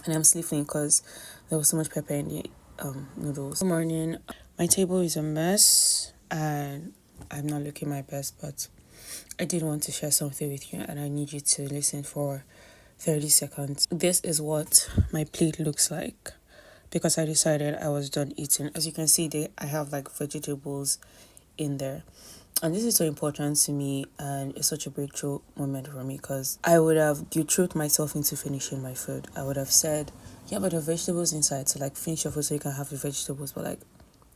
and I'm sleeping because there was so much pepper in the noodles. Good morning. My table is a mess and I'm not looking my best, but I did want to share something with you and I need you to listen for 30 seconds. This is what my plate looks like because I decided I was done eating. As you can see there, I have like vegetables in there. And this is so important to me and it's such a breakthrough moment for me because I would have guilt-tripped myself into finishing my food. I would have said, yeah, but the vegetables inside, so like finish your food so you can have the vegetables. But like,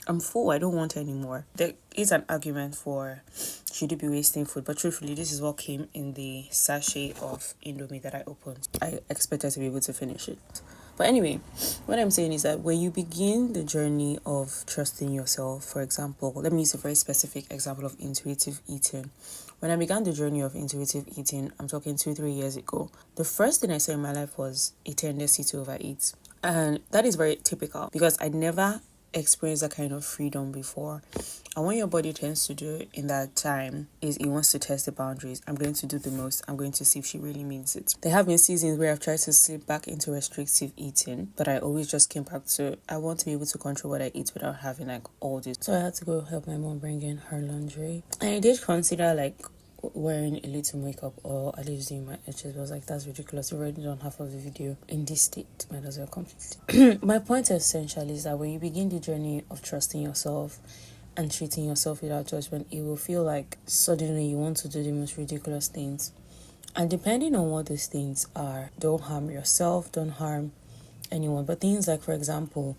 I'm full, I don't want any more. There is an argument for should you be wasting food, but truthfully, this is what came in the sachet of Indomie that I opened. I expected to be able to finish it. But anyway, what I'm saying is that when you begin the journey of trusting yourself, for example, let me use a very specific example of intuitive eating. When I began the journey of intuitive eating, I'm talking 2-3 years ago, the first thing I saw in my life was a tendency to overeat. And that is very typical because I never experienced that kind of freedom before. And what your body tends to do in that time is it wants to test the boundaries. I'm going to do the most. I'm going to see if she really means it. There have been seasons where I've tried to slip back into restrictive eating, but I always just came back to I want to be able to control what I eat without having like all this. So I had to go help my mom bring in her laundry. And I did consider like wearing a little makeup or at least doing my edges. I was like, that's ridiculous. You already done half of the video in this state. Might as well completely. My point essentially is that when you begin the journey of trusting yourself and treating yourself without judgment, it will feel like suddenly you want to do the most ridiculous things. And depending on what those things are, don't harm yourself, don't harm anyone. But things like, for example,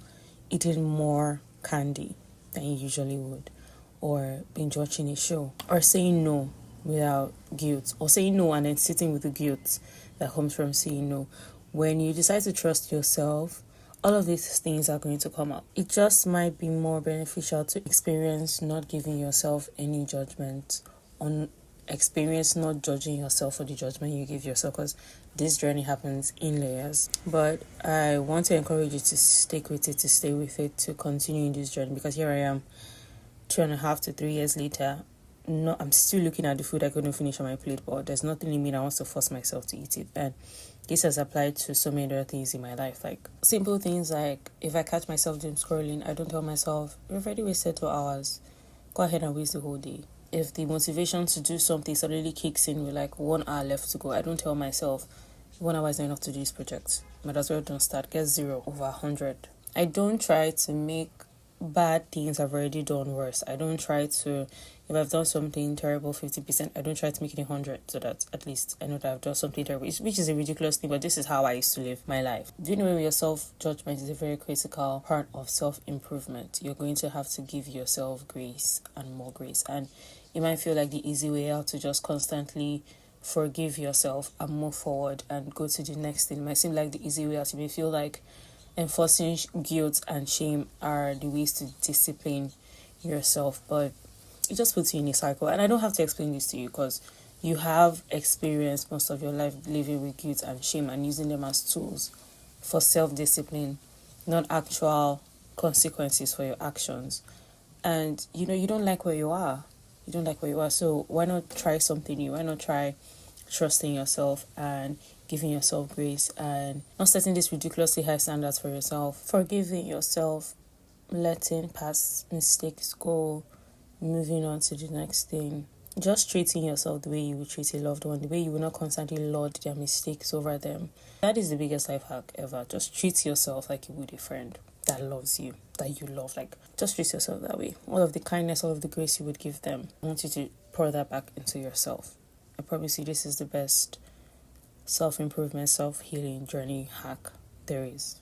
eating more candy than you usually would, or binge watching a show, or saying no without guilt, or saying no and then sitting with the guilt that comes from saying no. When you decide to trust yourself, all of these things are going to come up. It just might be more beneficial to experience not giving yourself any judgment, on experience not judging yourself for the judgment you give yourself, because this journey happens in layers. But I want to encourage you to stick with it, to stay with it, to continue in this journey, because here I am 2.5 to 3 years later. No, I'm still looking at the food I couldn't finish on my plate, but there's nothing in me that wants to force myself to eat it. And this has applied to so many other things in my life, like simple things like if I catch myself doom scrolling, I don't tell myself, you've already wasted 2 hours, go ahead and waste the whole day. If the motivation to do something suddenly kicks in with like 1 hour left to go, I don't tell myself 1 hour is not enough to do this project, might as well don't start, get 0/100. I don't try to make bad things I've already done worse. I don't try to, if I've done something terrible 50%, I don't try to make it 100 so that at least I know that I've done something terrible, which is a ridiculous thing, but this is how I used to live my life. Doing away with your self-judgment is a very critical part of self-improvement. You're going to have to give yourself grace and more grace, and it might feel like the easy way out to just constantly forgive yourself and move forward and go to the next thing. It might seem like the easy way out. You may feel like enforcing guilt and shame are the ways to discipline yourself, but it just puts you in a cycle. And I don't have to explain this to you because you have experienced most of your life living with guilt and shame and using them as tools for self-discipline, not actual consequences for your actions. And you don't like where you are. You don't like where you are. So why not try something new? Why not try trusting yourself and giving yourself grace and not setting these ridiculously high standards for yourself, forgiving yourself, letting past mistakes go, moving on to the next thing, just treating yourself the way you would treat a loved one, the way you will not constantly lord their mistakes over them. That is the biggest life hack ever. Just treat yourself like you would a friend that loves you, that you love. Like, just treat yourself that way. All of the kindness, all of the grace you would give them, I want you to pour that back into yourself. I promise you this is the best self-improvement, self-healing journey hack there is.